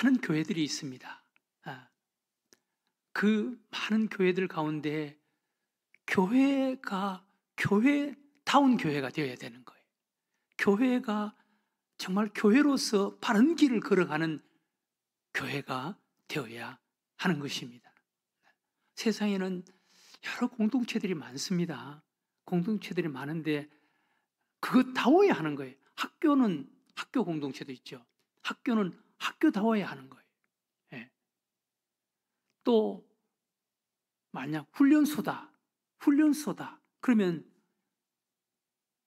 많은 교회들이 있습니다. 그 많은 교회들 가운데 교회가 교회다운 교회가 되어야 되는 거예요. 교회가 정말 교회로서 바른 길을 걸어가는 교회가 되어야 하는 것입니다. 세상에는 여러 공동체들이 많습니다. 공동체들이 많은데 그것다워야 하는 거예요. 학교는 학교 공동체도 있죠. 학교는 학교다워야 하는 거예요. 예. 또 만약 훈련소다. 그러면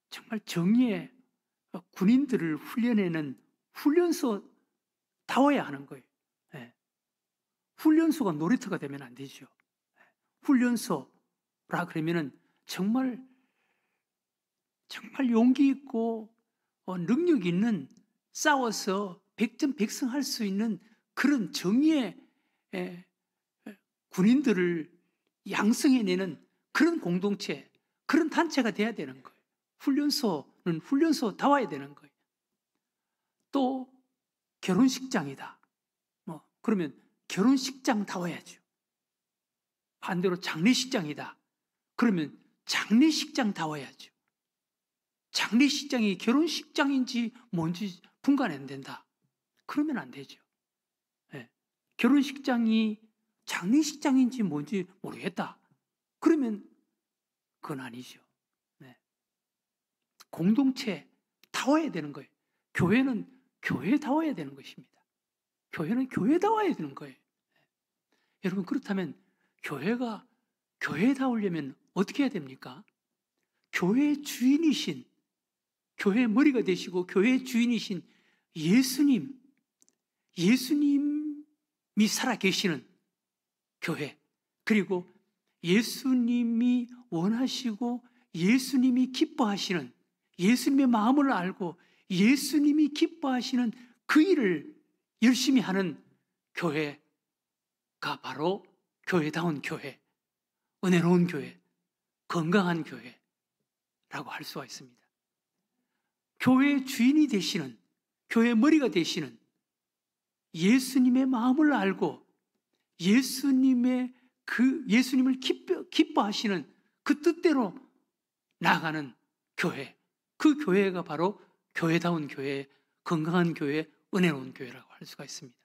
정말 정의의 군인들을 훈련해는 훈련소다워야 하는 거예요. 예. 훈련소가 놀이터가 되면 안 되죠. 훈련소라 그러면은 정말 용기 있고 능력 있는 싸워서 백전백승할 수 있는 그런 정의의 군인들을 양성해내는 그런 공동체, 그런 단체가 돼야 되는 거예요. 훈련소는 훈련소다워야 되는 거예요. 또 결혼식장이다. 그러면 결혼식장다워야죠. 반대로 장례식장이다. 그러면 장례식장다워야죠. 장례식장이 결혼식장인지 뭔지 분간 안 된다. 그러면 안 되죠. 네. 결혼식장이 장례식장인지 뭔지 모르겠다. 그러면 그건 아니죠. 네. 공동체다워야 되는 거예요. 교회는 교회다워야 되는 것입니다. 교회는 교회다워야 되는 거예요. 네. 여러분 그렇다면 교회가 교회다우려면 어떻게 해야 됩니까? 교회의 주인이신, 교회의 머리가 되시고 교회의 주인이신 예수님이 살아계시는 교회, 그리고 예수님이 원하시고 예수님이 기뻐하시는, 예수님의 마음을 알고 예수님이 기뻐하시는 그 일을 열심히 하는 교회가 바로 교회다운 교회, 은혜로운 교회, 건강한 교회라고 할 수가 있습니다. 교회의 주인이 되시는, 교회의 머리가 되시는 예수님의 마음을 알고 예수님을 기뻐하시는 그 뜻대로 나아가는 교회, 그 교회가 바로 교회다운 교회, 건강한 교회, 은혜로운 교회라고 할 수가 있습니다.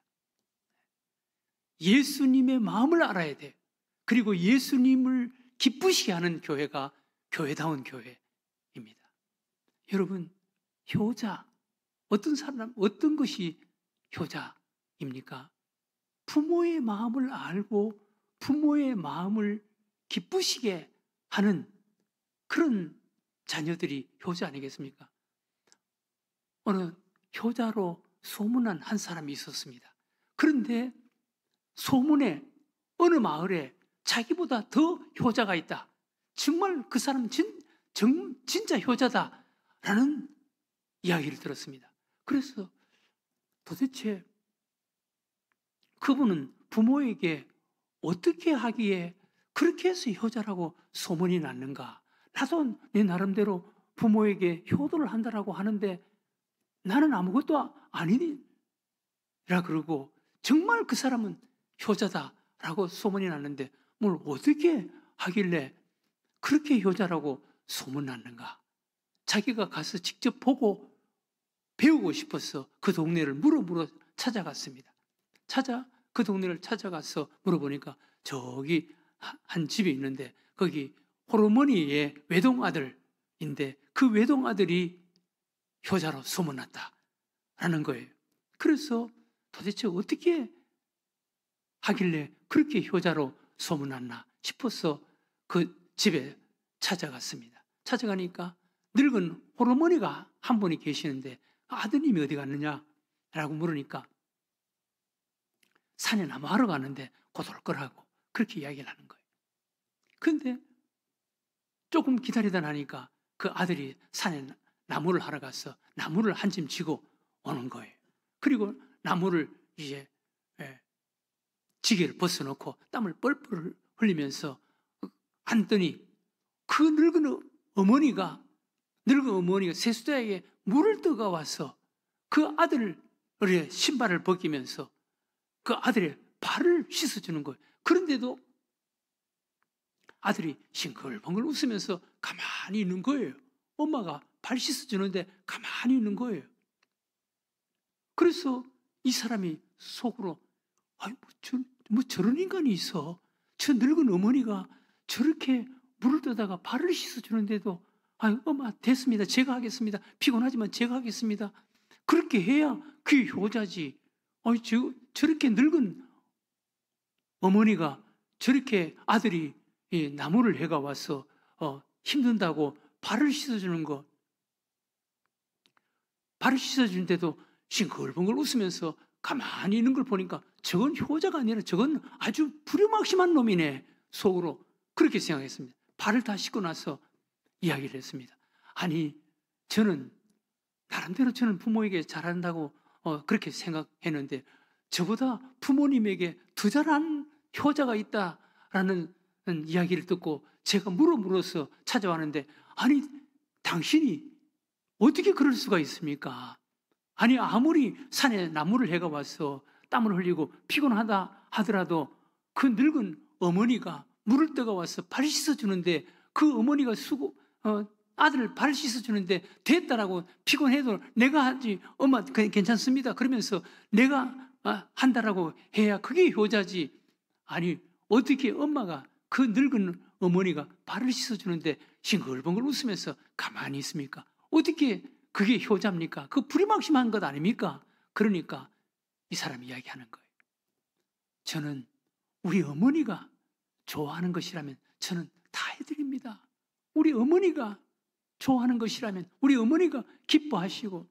예수님의 마음을 알아야 돼요. 그리고 예수님을 기쁘시게 하는 교회가 교회다운 교회입니다. 여러분, 효자, 어떤 것이 효자입니까? 부모의 마음을 알고 부모의 마음을 기쁘시게 하는 그런 자녀들이 효자 아니겠습니까? 어느 효자로 소문난 한 사람이 있었습니다. 그런데 소문에 어느 마을에 자기보다 더 효자가 있다. 정말 그 사람은 진짜 효자다라는 이야기를 들었습니다. 그래서 도대체 그분은 부모에게 어떻게 하기에 그렇게 해서 효자라고 소문이 났는가? 나도 내 나름대로 부모에게 효도를 한다라고 하는데 나는 아무것도 아니라 그러고 정말 그 사람은 효자다라고 소문이 났는데 뭘 어떻게 하길래 그렇게 효자라고 소문났는가? 자기가 가서 직접 보고 배우고 싶어서 그 동네를 물어 찾아갔습니다. 그 동네를 찾아가서 물어보니까 저기 한 집이 있는데 거기 호르머니의 외동아들인데 그 외동아들이 효자로 소문났다라는 거예요. 그래서 도대체 어떻게 하길래 그렇게 효자로 소문났나 싶어서 그 집에 찾아갔습니다. 찾아가니까 늙은 호르머니가 한 분이 계시는데 아드님이 어디 갔느냐라고 물으니까 산에 나무하러 가는데 곧 올 거라고 그렇게 이야기를 하는 거예요. 그런데 조금 기다리다 나니까 그 아들이 산에 나무를 하러 가서 나무를 한 짐 지고 오는 거예요. 그리고 나무를 이제 지게를 벗어놓고 땀을 뻘뻘 흘리면서 앉더니 그 늙은 어머니가 세수대에게 물을 떠가 와서 그 아들의 신발을 벗기면서 그 아들의 발을 씻어주는 거예요. 그런데도 아들이 싱글벙글 웃으면서 가만히 있는 거예요. 엄마가 발 씻어주는데 가만히 있는 거예요. 그래서 이 사람이 속으로 뭐 저런 인간이 있어. 저 늙은 어머니가 저렇게 물을 떠다가 발을 씻어주는데도 엄마 됐습니다. 제가 하겠습니다. 피곤하지만 제가 하겠습니다. 그렇게 해야 그게 효자지. 저렇게 늙은 어머니가 저렇게 아들이 나무를 해가 와서 힘든다고 발을 씻어주는 거, 발을 씻어주는데도 싱글벙글 웃으면서 가만히 있는 걸 보니까 저건 효자가 아니라 저건 아주 부려막심한 놈이네. 속으로 그렇게 생각했습니다. 발을 다 씻고 나서 이야기를 했습니다. 아니, 저는 나름대로 저는 부모에게 잘한다고 그렇게 생각했는데 저보다 부모님에게 더 잘한 효자가 있다라는 이야기를 듣고 제가 물어서 찾아왔는데, 아니, 당신이 어떻게 그럴 수가 있습니까? 아니, 아무리 산에 나무를 해가 와서 땀을 흘리고 피곤하다 하더라도 그 늙은 어머니가 물을 떠가 와서 발 씻어주는데, 그 어머니가 아들을 발 씻어주는데 됐다라고, 피곤해도 내가 하지, 엄마 괜찮습니다 그러면서 내가 한다라고 해야 그게 효자지. 아니, 어떻게 엄마가 그 늙은 어머니가 발을 씻어주는데 싱글벙글 웃으면서 가만히 있습니까? 어떻게 그게 효자입니까? 그 부리막심한 것 아닙니까? 그러니까 이 사람이 이야기하는 거예요. 저는 우리 어머니가 좋아하는 것이라면 저는 다 해드립니다. 우리 어머니가 좋아하는 것이라면, 우리 어머니가 기뻐하시고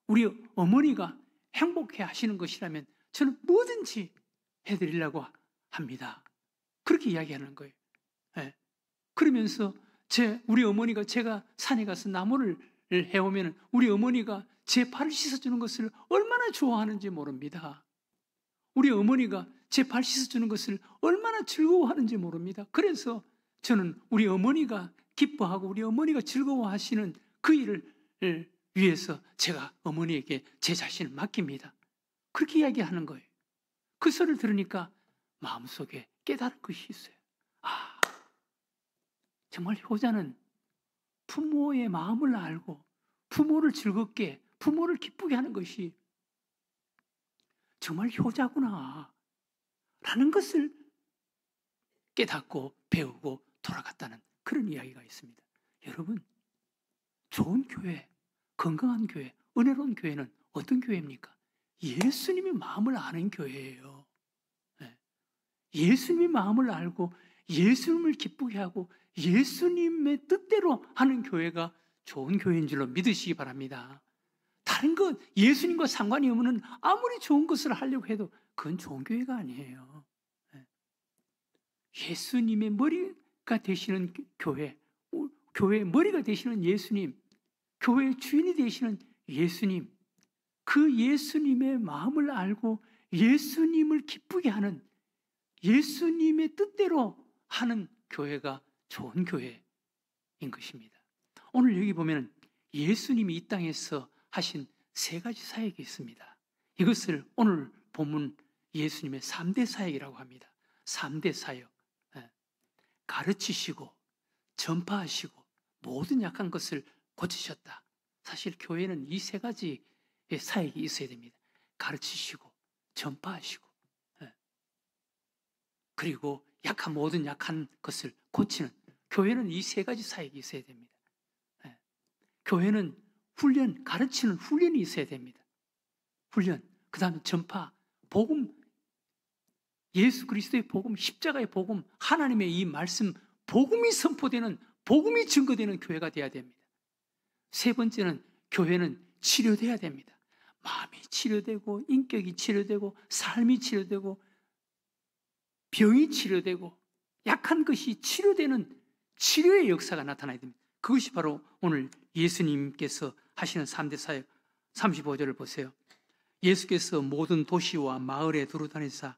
우리 어머니가 행복해 하시는 것이라면 저는 뭐든지 해드리려고 합니다. 그렇게 이야기하는 거예요. 네. 그러면서 우리 어머니가, 제가 산에 가서 나무를 해오면 우리 어머니가 제 발을 씻어주는 것을 얼마나 좋아하는지 모릅니다. 우리 어머니가 제 발 씻어주는 것을 얼마나 즐거워하는지 모릅니다. 그래서 저는 우리 어머니가 기뻐하고 우리 어머니가 즐거워하시는 그 일을 위해서 제가 어머니에게 제 자신을 맡깁니다. 그렇게 이야기하는 거예요. 그 소리를 들으니까 마음속에 깨달은 것이 있어요. 정말 효자는 부모의 마음을 알고 부모를 즐겁게, 부모를 기쁘게 하는 것이 정말 효자구나 라는 것을 깨닫고 배우고 돌아갔다는 그런 이야기가 있습니다. 여러분, 좋은 교회, 건강한 교회, 은혜로운 교회는 어떤 교회입니까? 예수님의 마음을 아는 교회예요. 예수님의 마음을 알고 예수님을 기쁘게 하고 예수님의 뜻대로 하는 교회가 좋은 교회인 줄로 믿으시기 바랍니다. 다른 것, 예수님과 상관이 없는 아무리 좋은 것을 하려고 해도 그건 좋은 교회가 아니에요. 예수님의 머리가 되시는 교회, 교회의 머리가 되시는 예수님, 교회의 주인이 되시는 예수님, 그 예수님의 마음을 알고 예수님을 기쁘게 하는, 예수님의 뜻대로 하는 교회가 좋은 교회인 것입니다. 오늘 여기 보면 예수님이 이 땅에서 하신 3가지 사역이 있습니다. 이것을 오늘 본문 예수님의 3대 사역이라고 합니다. 3대 사역. 가르치시고 전파하시고 모든 약한 것을 고치셨다. 사실 교회는 이 3가지의 사역이 있어야 됩니다. 가르치시고 전파하시고 그리고 모든 약한 것을 고치는, 교회는 이 3가지 사역이 있어야 됩니다. 교회는 훈련, 가르치는 훈련이 있어야 됩니다. 훈련, 그 다음에 전파, 복음, 예수 그리스도의 복음, 십자가의 복음, 하나님의 이 말씀, 복음이 선포되는, 복음이 증거되는 교회가 되어야 됩니다. 3번째는 교회는 치료돼야 됩니다. 마음이 치료되고 인격이 치료되고 삶이 치료되고 병이 치료되고 약한 것이 치료되는 치료의 역사가 나타나야 됩니다. 그것이 바로 오늘 예수님께서 하시는 3대 사역 35절을 보세요. 예수께서 모든 도시와 마을에 두루다니사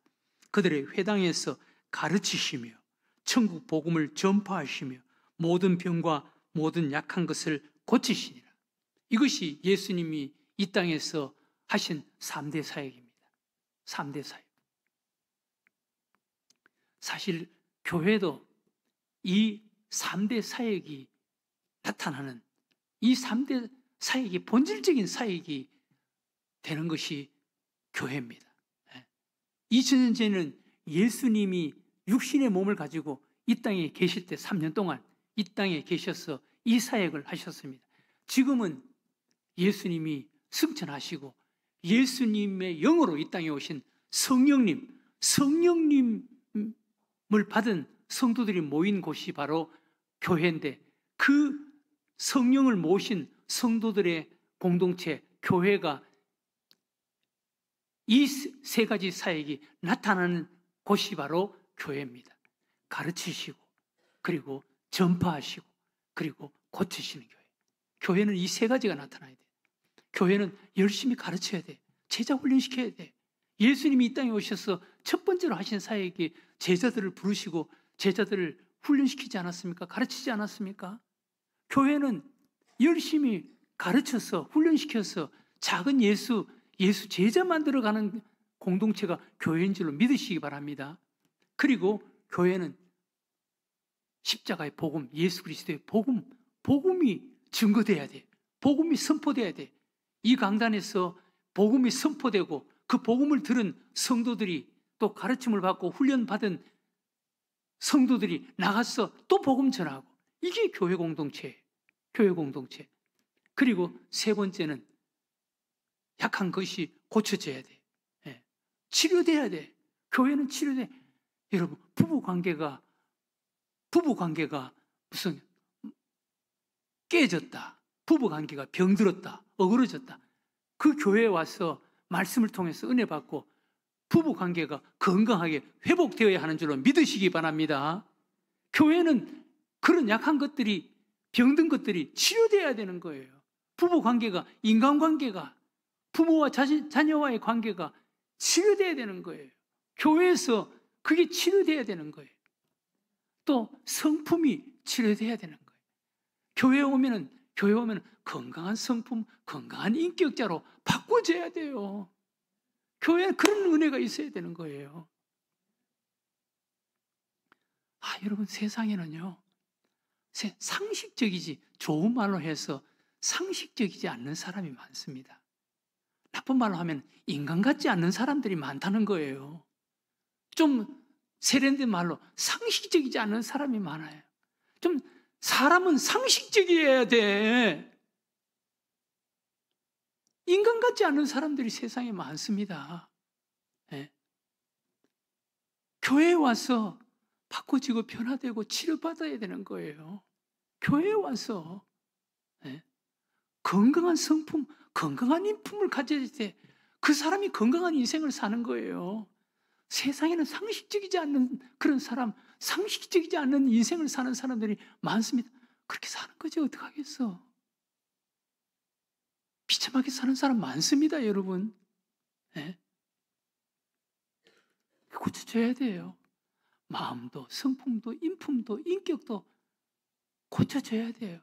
그들의 회당에서 가르치시며 천국 복음을 전파하시며 모든 병과 모든 약한 것을 고치시니라. 이것이 예수님이 이 땅에서 하신 3대 사역입니다. 3대 사역. 사실 교회도 이 3대 사역이 나타나는, 이 3대 사역이 본질적인 사역이 되는 것이 교회입니다. 2000년 전에는 예수님이 육신의 몸을 가지고 이 땅에 계실 때 3년 동안 이 땅에 계셔서 이 사역을 하셨습니다. 지금은 예수님이 승천하시고 예수님의 영으로 이 땅에 오신 성령님을 받은 성도들이 모인 곳이 바로 교회인데, 그 성령을 모신 성도들의 공동체 교회가 이 세 가지 사역이 나타나는 곳이 바로 교회입니다. 가르치시고, 그리고 전파하시고, 그리고 고치시는 교회. 교회는 이 세 가지가 나타나야 돼요. 교회는 열심히 가르쳐야 돼. 제자 훈련시켜야 돼. 예수님이 이 땅에 오셔서 첫 번째로 하신 사역이 제자들을 부르시고 제자들을 훈련시키지 않았습니까? 가르치지 않았습니까? 교회는 열심히 가르쳐서 훈련시켜서 작은 예수 제자 만들어가는 공동체가 교회인 줄로 믿으시기 바랍니다. 그리고 교회는 십자가의 복음, 예수 그리스도의 복음이 증거돼야 돼. 복음이 선포돼야 돼. 이 강단에서 복음이 선포되고 그 복음을 들은 성도들이, 또 가르침을 받고 훈련받은 성도들이 나가서 또 복음 전하고, 이게 교회 공동체예요. 교회 공동체. 그리고 세 번째는 약한 것이 고쳐져야 돼. 치료돼야 돼. 교회는 치료돼. 여러분, 부부 관계가 무슨 깨졌다, 부부 관계가 병들었다, 어그러졌다, 그 교회에 와서 말씀을 통해서 은혜 받고 부부 관계가 건강하게 회복되어야 하는 줄로 믿으시기 바랍니다. 교회는 그런 약한 것들이, 병든 것들이 치료돼야 되는 거예요. 부부 관계가, 인간관계가, 부모와 자녀와의 관계가 치료돼야 되는 거예요. 교회에서 그게 치료돼야 되는 거예요. 또 성품이 치료돼야 되는 거예요. 교회에 오면 건강한 성품, 건강한 인격자로 바꿔줘야 돼요. 교회에 그런 은혜가 있어야 되는 거예요. 여러분, 세상에는요, 상식적이지, 좋은 말로 해서 상식적이지 않는 사람이 많습니다. 나쁜 말로 하면 인간 같지 않는 사람들이 많다는 거예요. 좀 세련된 말로 상식적이지 않은 사람이 많아요. 좀 사람은 상식적이어야 돼. 인간 같지 않은 사람들이 세상에 많습니다. 네. 교회에 와서 바꿔지고 변화되고 치료받아야 되는 거예요. 교회에 와서 건강한 성품, 건강한 인품을 가져야 돼. 그 사람이 건강한 인생을 사는 거예요. 세상에는 상식적이지 않는 그런 사람, 상식적이지 않는 인생을 사는 사람들이 많습니다. 그렇게 사는 거지 어떡하겠어. 비참하게 사는 사람 많습니다, 여러분. 고쳐줘야 돼요. 마음도, 성품도, 인품도, 인격도 고쳐줘야 돼요.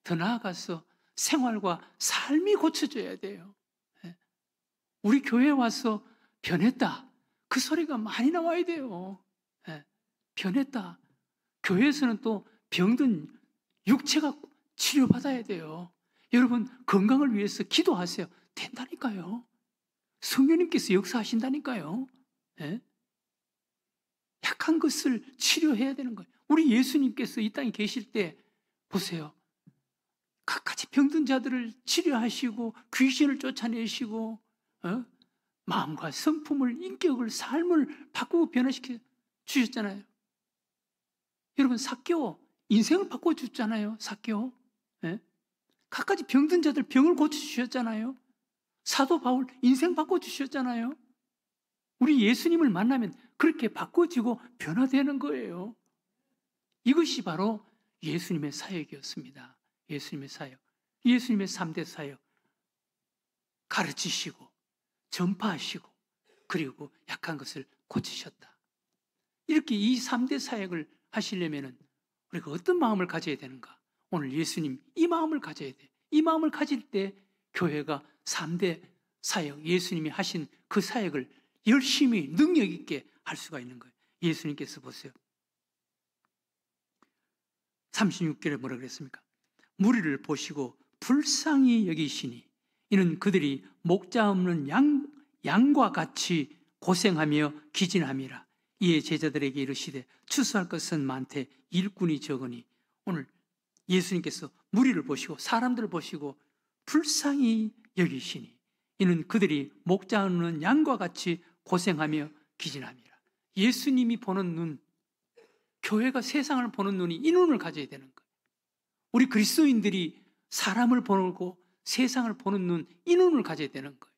더 나아가서 생활과 삶이 고쳐져야 돼요. 우리 교회에 와서 변했다, 그 소리가 많이 나와야 돼요. 변했다. 교회에서는 또 병든 육체가 치료받아야 돼요. 여러분, 건강을 위해서 기도하세요. 된다니까요. 성령님께서 역사하신다니까요. 약한 것을 치료해야 되는 거예요. 우리 예수님께서 이 땅에 계실 때 보세요. 갖가지 병든 자들을 치료하시고 귀신을 쫓아내시고 마음과 성품을, 인격을, 삶을 바꾸고 변화시켜 주셨잖아요. 여러분, 삭개오 인생을 바꿔주셨잖아요. 삭개오. 갖가지 병든 자들 병을 고쳐주셨잖아요. 사도 바울 인생 바꿔주셨잖아요. 우리 예수님을 만나면 그렇게 바꿔지고 변화되는 거예요. 이것이 바로 예수님의 사역이었습니다. 예수님의 사역. 예수님의 3대 사역. 가르치시고 전파하시고 그리고 약한 것을 고치셨다. 이렇게 이 3대 사역을 하시려면 우리가 어떤 마음을 가져야 되는가? 오늘 예수님 이 마음을 가져야 돼. 이 마음을 가질 때 교회가 3대 사역, 예수님이 하신 그 사역을 열심히 능력 있게 할 수가 있는 거예요. 예수님께서 보세요. 36절에 뭐라 그랬습니까? 무리를 보시고 불쌍히 여기시니 이는 그들이 목자 없는 양과 같이 고생하며 기진함이라. 이에 제자들에게 이르시되 추수할 것은 많되 일꾼이 적으니. 오늘 예수님께서 무리를 보시고 사람들을 보시고 불쌍히 여기시니 이는 그들이 목자 없는 양과 같이 고생하며 기진함이라. 예수님이 보는 눈, 교회가 세상을 보는 눈이 이 눈을 가져야 되는 거예요. 우리 그리스도인들이 사람을 보고 세상을 보는 눈, 이 눈을 가져야 되는 거예요.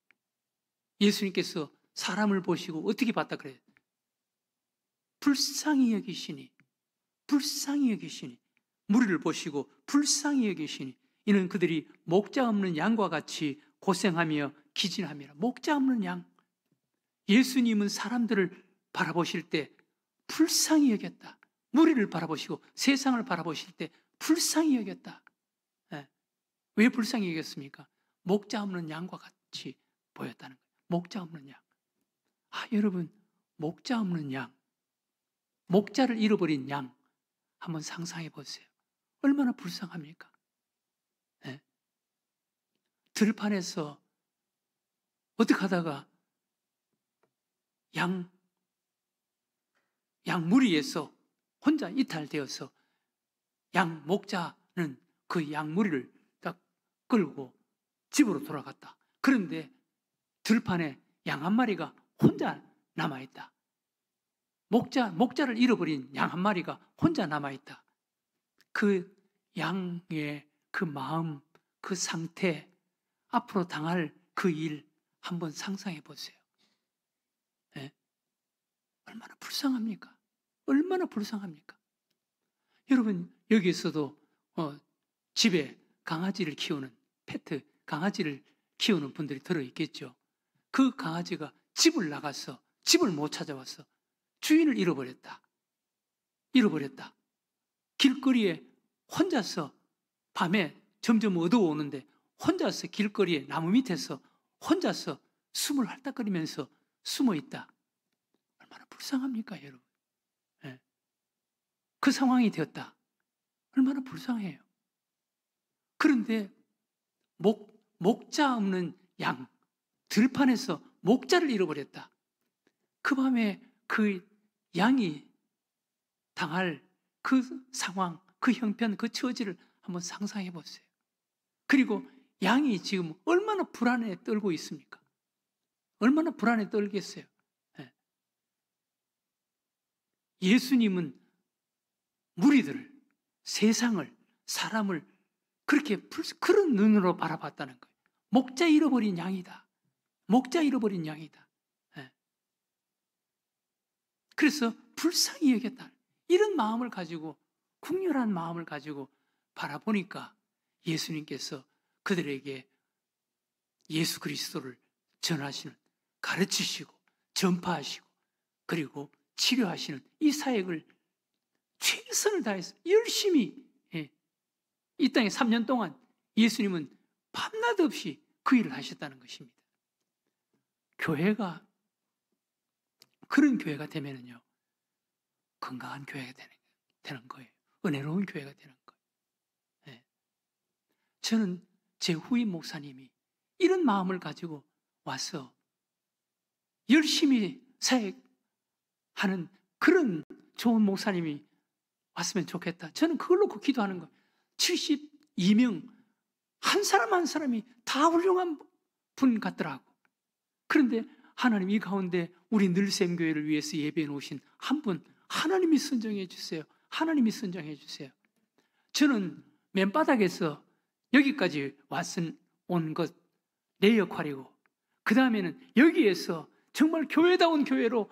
예수님께서 사람을 보시고 어떻게 봤다 그래요? 불쌍히 여기시니, 불쌍히 여기시니, 무리를 보시고 불쌍히 여기시니 이는 그들이 목자 없는 양과 같이 고생하며 기진함이라. 목자 없는 양. 예수님은 사람들을 바라보실 때 불쌍히 여겼다. 무리를 바라보시고 세상을 바라보실 때 불쌍히 여겼다. 왜 불쌍히 여겼습니까? 목자 없는 양과 같이 보였다는 거예요. 목자 없는 양. 여러분, 목자 없는 양, 목자를 잃어버린 양 한번 상상해 보세요. 얼마나 불쌍합니까? 들판에서 어떻게 하다가 양 무리에서 혼자 이탈되어서 양 목자는 그 양 무리를 딱 끌고 집으로 돌아갔다. 그런데 들판에 양 한 마리가 혼자 남아있다. 목자를 잃어버린 양 한 마리가 혼자 남아있다. 그 양의 그 마음, 그 상태, 앞으로 당할 그 일 한번 상상해 보세요. 얼마나 불쌍합니까? 얼마나 불쌍합니까? 여러분, 여기에서도 집에 강아지를 키우는 페트, 강아지를 키우는 분들이 들어있겠죠. 그 강아지가 집을 나가서 집을 못 찾아와서 주인을 잃어버렸다. 길거리에 혼자서 밤에 점점 어두워오는데 혼자서 길거리에 나무 밑에서 혼자서 숨을 헐떡거리면서 숨어 있다. 얼마나 불쌍합니까, 여러분? 그 상황이 되었다. 얼마나 불쌍해요. 그런데 목자 없는 양, 들판에서 목자를 잃어버렸다. 그 밤에 그 양이 당할 그 상황, 그 형편, 그 처지를 한번 상상해 보세요. 그리고 양이 지금 얼마나 불안에 떨고 있습니까? 얼마나 불안에 떨겠어요. 예수님은 무리들을, 세상을, 사람을 그렇게 그런 눈으로 바라봤다는 거예요. 목자 잃어버린 양이다. 목자 잃어버린 양이다. 그래서 불쌍히 여겼다. 이런 마음을 가지고, 국률한 마음을 가지고 바라보니까 예수님께서 그들에게 예수 그리스도를 전하시는, 가르치시고 전파하시고 그리고 치료하시는 이 사역을 최선을 다해서 열심히 이 땅에 3년 동안 예수님은 밤낮 없이 그 일을 하셨다는 것입니다. 교회가 그런 교회가 되면은요, 건강한 교회가 되는 거예요. 은혜로운 교회가 되는 거예요. 저는 제 후임 목사님이 이런 마음을 가지고 와서 열심히 사역하는 그런 좋은 목사님이 왔으면 좋겠다. 저는 그걸 놓고 기도하는 거예요. 72명 한 사람 한 사람이 다 훌륭한 분 같더라고. 그런데 하나님 이 가운데 우리 늘샘교회를 위해서 예배해 놓으신 한 분 하나님이 선정해 주세요. 하나님이 선정해 주세요. 저는 맨바닥에서 여기까지 온 것 내 역할이고, 그 다음에는 여기에서 정말 교회다운 교회로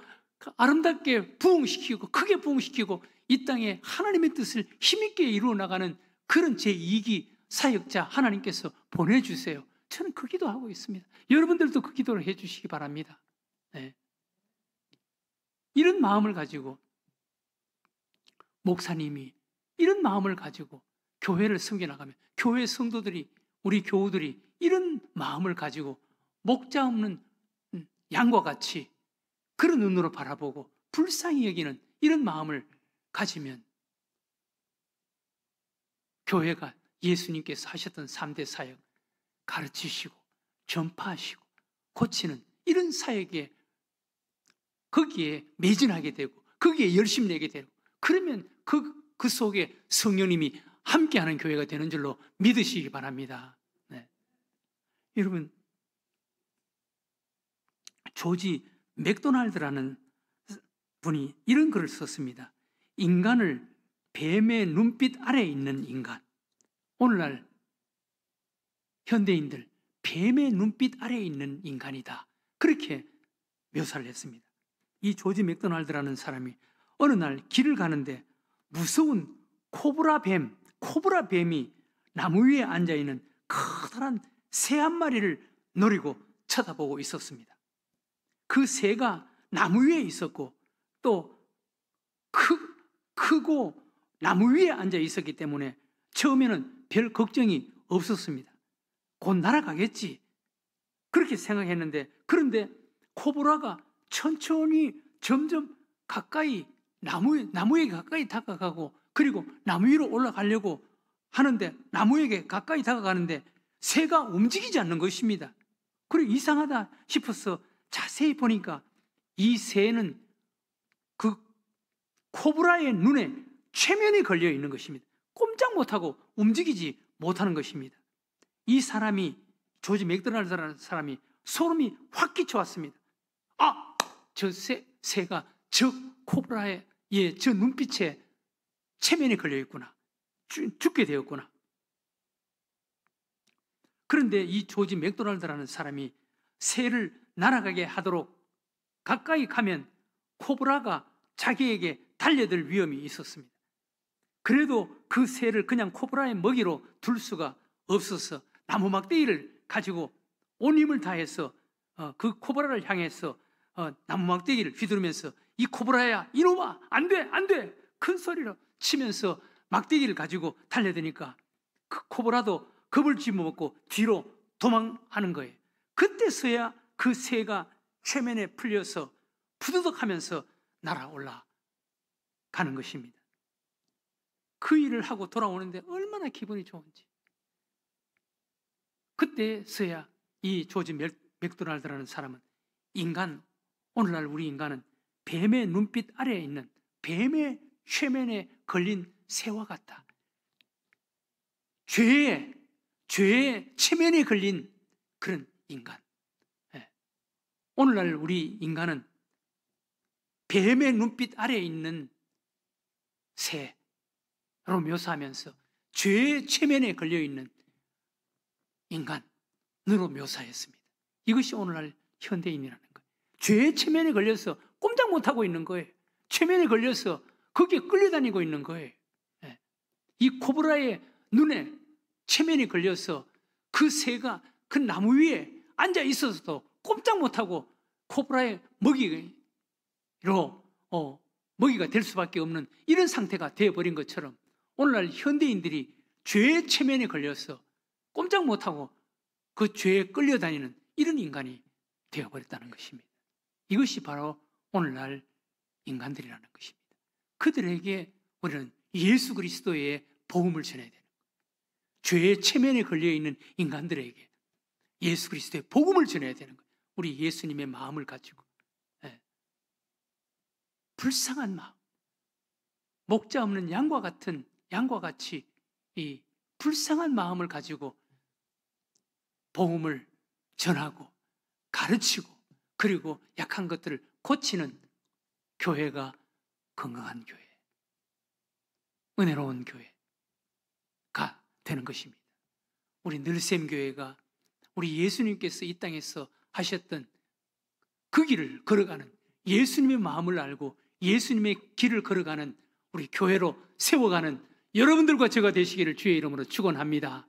아름답게 부흥시키고 크게 부흥시키고 이 땅에 하나님의 뜻을 힘있게 이루어 나가는 그런 제2기 사역자 하나님께서 보내주세요. 저는 그 기도하고 있습니다. 여러분들도 그 기도를 해주시기 바랍니다. 이런 마음을 가지고 목사님이 이런 마음을 가지고 교회를 섬겨나가면 교회 성도들이, 우리 교우들이 이런 마음을 가지고 목자 없는 양과 같이 그런 눈으로 바라보고 불쌍히 여기는 이런 마음을 가지면 교회가 예수님께서 하셨던 3대 사역, 가르치시고 전파하시고 고치는 이런 사역에 거기에 매진하게 되고 거기에 열심 내게 되고, 그러면 그 속에 성령님이 함께하는 교회가 되는 줄로 믿으시기 바랍니다. 네. 여러분, 조지 맥도날드라는 분이 이런 글을 썼습니다. 인간을 뱀의 눈빛 아래에 있는 인간. 오늘날 현대인들 뱀의 눈빛 아래에 있는 인간이다, 그렇게 묘사를 했습니다. 이 조지 맥도날드라는 사람이 어느 날 길을 가는데 무서운 코브라 뱀이 나무 위에 앉아있는 커다란 새 한 마리를 노리고 쳐다보고 있었습니다. 그 새가 나무 위에 있었고 또 크고 나무 위에 앉아 있었기 때문에 처음에는 별 걱정이 없었습니다. 곧 날아가겠지, 그렇게 생각했는데, 그런데 코브라가 천천히 점점 가까이 나무에 가까이 다가가고, 그리고 나무 위로 올라가려고 하는데 나무에게 가까이 다가가는데 새가 움직이지 않는 것입니다. 그리고 이상하다 싶어서 자세히 보니까 이 새는 그 코브라의 눈에 최면이 걸려 있는 것입니다. 꼼짝 못하고 움직이지 못하는 것입니다. 이 사람이, 조지 맥도날드라는 사람이 소름이 확 끼쳐왔습니다. 아, 저 새가 저 코브라의 저 눈빛에 체면에 걸려 있구나, 죽게 되었구나. 그런데 이 조지 맥도날드라는 사람이 새를 날아가게 하도록 가까이 가면 코브라가 자기에게 달려들 위험이 있었습니다. 그래도 그 새를 그냥 코브라의 먹이로 둘 수가 없어서 나무 막대기를 가지고 온 힘을 다해서 그 코브라를 향해서 나무 막대기를 휘두르면서 이 코브라야, 이놈아, 안 돼 큰 소리로 치면서 막대기를 가지고 달려드니까 그 코브라도 겁을 집어먹고 뒤로 도망하는 거예요. 그때서야 그 새가 최면에 풀려서 푸드덕하면서 날아올라 가는 것입니다. 그 일을 하고 돌아오는데 얼마나 기분이 좋은지. 그때서야 이 조지 맥도날드라는 사람은 오늘날 우리 인간은 뱀의 눈빛 아래에 있는 뱀의 최면에 걸린 새와 같다. 죄의 체면에 걸린 그런 인간. 오늘날 우리 인간은 뱀의 눈빛 아래에 있는 새로 묘사하면서 죄의 체면에 걸려있는 인간으로 묘사했습니다. 이것이 오늘날 현대인이라는 거예요. 죄의 체면에 걸려서 꼼짝 못하고 있는 거예요. 체면에 걸려서 거기에 끌려다니고 있는 거예요. 이 코브라의 눈에 체면이 걸려서 그 새가 그 나무 위에 앉아 있어서도 꼼짝 못하고 코브라의 먹이가 될 수밖에 없는 이런 상태가 되어버린 것처럼 오늘날 현대인들이 죄의 체면에 걸려서 꼼짝 못하고 그 죄에 끌려다니는 이런 인간이 되어버렸다는 것입니다. 이것이 바로 오늘날 인간들이라는 것입니다. 그들에게 우리는 예수 그리스도의 복음을 전해야 되는 거예요. 죄의 체면에 걸려있는 인간들에게 예수 그리스도의 복음을 전해야 되는 거예요. 우리 예수님의 마음을 가지고 불쌍한 마음, 목자 없는 양과 같이 이 불쌍한 마음을 가지고 복음을 전하고 가르치고 그리고 약한 것들을 고치는 교회가 건강한 교회, 은혜로운 교회가 되는 것입니다. 우리 늘샘 교회가 우리 예수님께서 이 땅에서 하셨던 그 길을 걸어가는, 예수님의 마음을 알고 예수님의 길을 걸어가는 우리 교회로 세워가는 여러분들과 제가 되시기를 주의 이름으로 축원합니다.